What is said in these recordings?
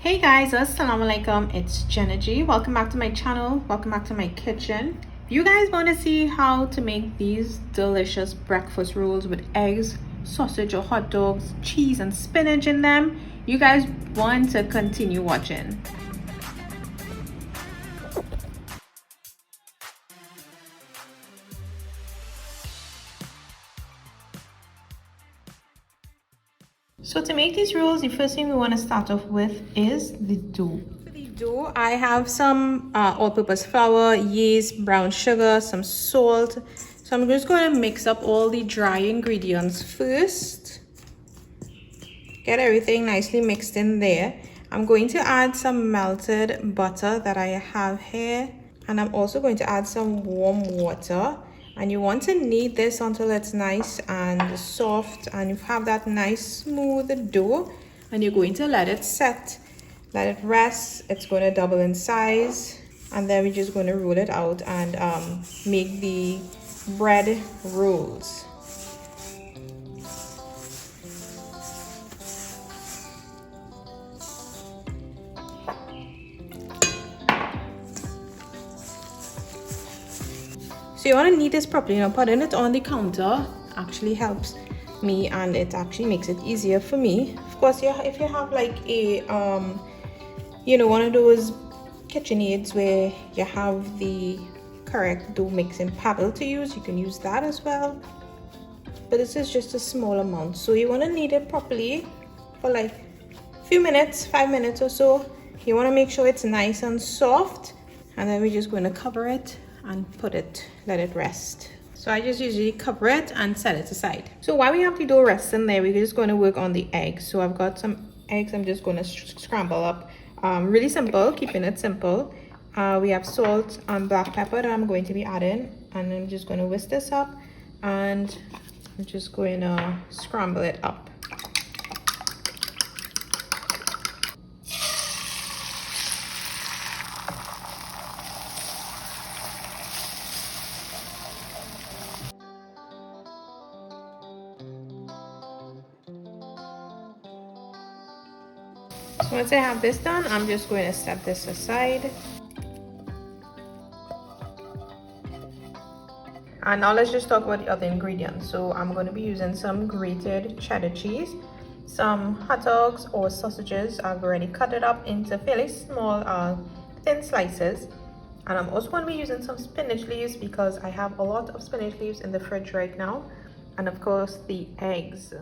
Hey guys, assalamu alaikum. It's Jenna G. Welcome back to my channel. Welcome back to my kitchen. If you guys want to see how to make these delicious breakfast rolls with eggs, sausage or hot dogs, cheese and spinach in them, you guys want to continue watching. So to make these rolls, the first thing we want to start off with is the dough. For the dough, I have some all-purpose flour, yeast, brown sugar, some salt. So I'm just going to mix up all the dry ingredients first. Get everything nicely mixed in there. I'm going to add some melted butter that I have here. And I'm also going to add some warm water. And you want to knead this until it's nice and soft and you have that nice smooth dough, and you're going to let it set, let it rest. It's going to double in size, and then we're just going to roll it out and make the bread rolls. So you want to knead this properly. Now putting it on the counter actually helps me, and it actually makes it easier for me. Of course, if you have like a one of those KitchenAids where you have the correct dough mixing paddle to use, you can use that as well. But this is just a small amount, so you want to knead it properly for like a few minutes, 5 minutes or so. You want to make sure it's nice and soft, and then we're just going to cover it and let it rest. So I just usually cover it and set it aside. So while we have the dough resting there, we're just going to work on the eggs. So I've got some eggs I'm just going to scramble up. Really simple, keeping it simple. We have salt and black pepper that I'm going to be adding, and I'm just going to whisk this up, and I'm just going to scramble it up. So once I have this done, I'm just going to set this aside. And now let's just talk about the other ingredients. So I'm going to be using some grated cheddar cheese, some hot dogs or sausages. I've already cut it up into fairly small, thin slices. And I'm also going to be using some spinach leaves because I have a lot of spinach leaves in the fridge right now. And of course the eggs.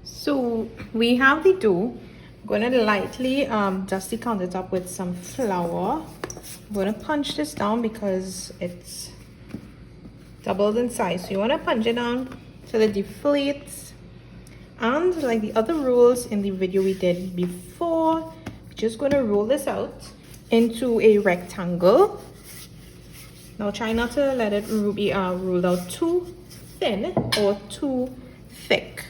So we have the dough. I'm going to lightly dust the countertop with some flour. I'm going to punch this down because it's doubled in size. So you want to punch it down so that it deflates. And like the other rolls in the video we did before, we're just going to roll this out into a rectangle. Now try not to let it be rolled out too thin or too thick.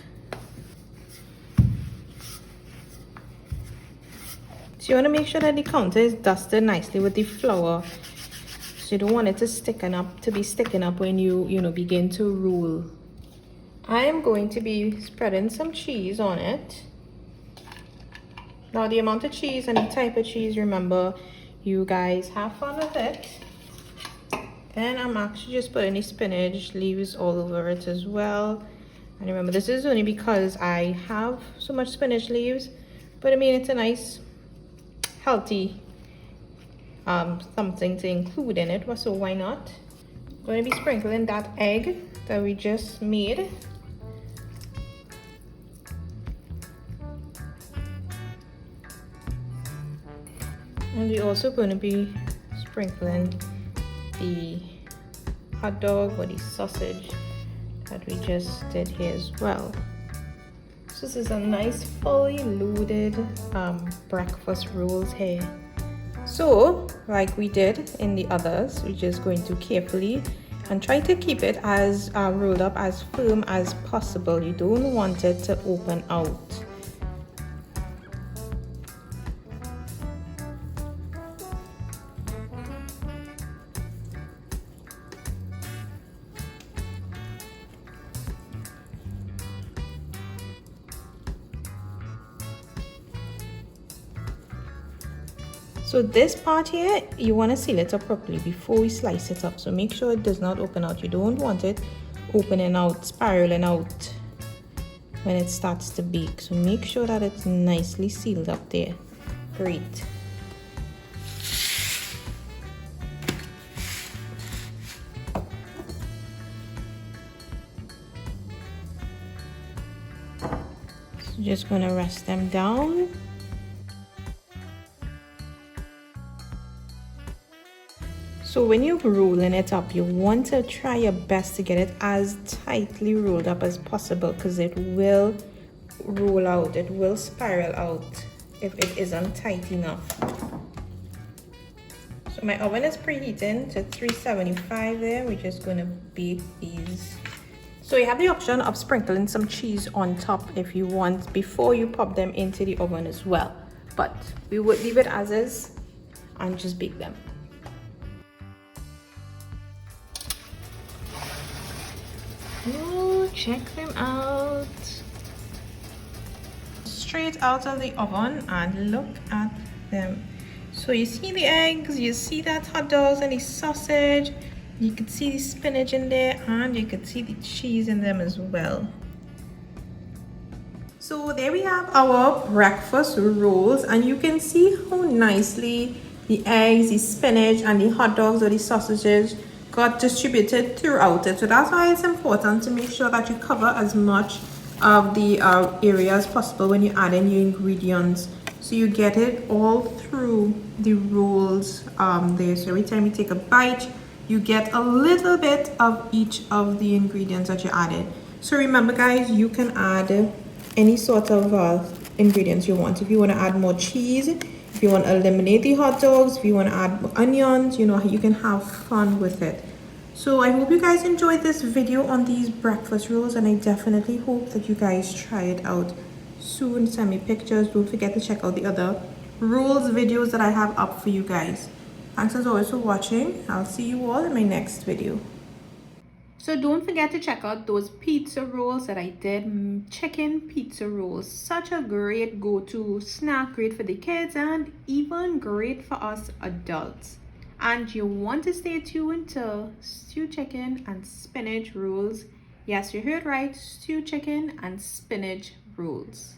So you want to make sure that the counter is dusted nicely with the flour. So you don't want it to be sticking up when you begin to roll. I am going to be spreading some cheese on it. Now the amount of cheese and the type of cheese, remember, you guys have fun with it. And I'm actually just putting the spinach leaves all over it as well. And remember, this is only because I have so much spinach leaves, but I mean, it's a nice healthy something to include in it, so why not? I'm going to be sprinkling that egg that we just made. And we're also going to be sprinkling the hot dog or the sausage that we just did here as well. So this is a nice fully loaded breakfast rolls here. So like we did in the others, we're just going to carefully and try to keep it as rolled up as firm as possible. You don't want it to open out. So this part here, you want to seal it up properly before we slice it up. So make sure it does not open out. You don't want it opening out, spiraling out when it starts to bake. So make sure that it's nicely sealed up there. Great. So just gonna rest them down. So when you're rolling it up, you want to try your best to get it as tightly rolled up as possible, because it will roll out, it will spiral out if it isn't tight enough. So my oven is preheating to 375 there. We're just going to bake these. So you have the option of sprinkling some cheese on top if you want before you pop them into the oven as well. But we would leave it as is and just bake them. Oh, check them out. Straight out of the oven, and look at them. So you see the eggs, you see that hot dogs and the sausage, you can see the spinach in there, and you can see the cheese in them as well. So there we have our breakfast rolls, and you can see how nicely the eggs, the spinach, and the hot dogs or the sausages got distributed throughout it. So that's why it's important to make sure that you cover as much of the area as possible when you add in your ingredients, so you get it all through the rolls there. So every time you take a bite, you get a little bit of each of the ingredients that you added. So remember guys, you can add any sort of ingredients you want. If you want to add more cheese, if you want to eliminate the hot dogs, if you want to add more onions, you know, you can have fun with it. So I hope you guys enjoyed this video on these breakfast rolls, and I definitely hope that you guys try it out soon. Send me pictures. Don't forget to check out the other rolls videos that I have up for you guys. Thanks as always for watching. I'll see you all in my next video. So don't forget to check out those pizza rolls that I did. Chicken pizza rolls, such a great go-to snack, great for the kids and even great for us adults. And you want to stay tuned to stew chicken and spinach rolls. Yes, you heard right, stew chicken and spinach rolls.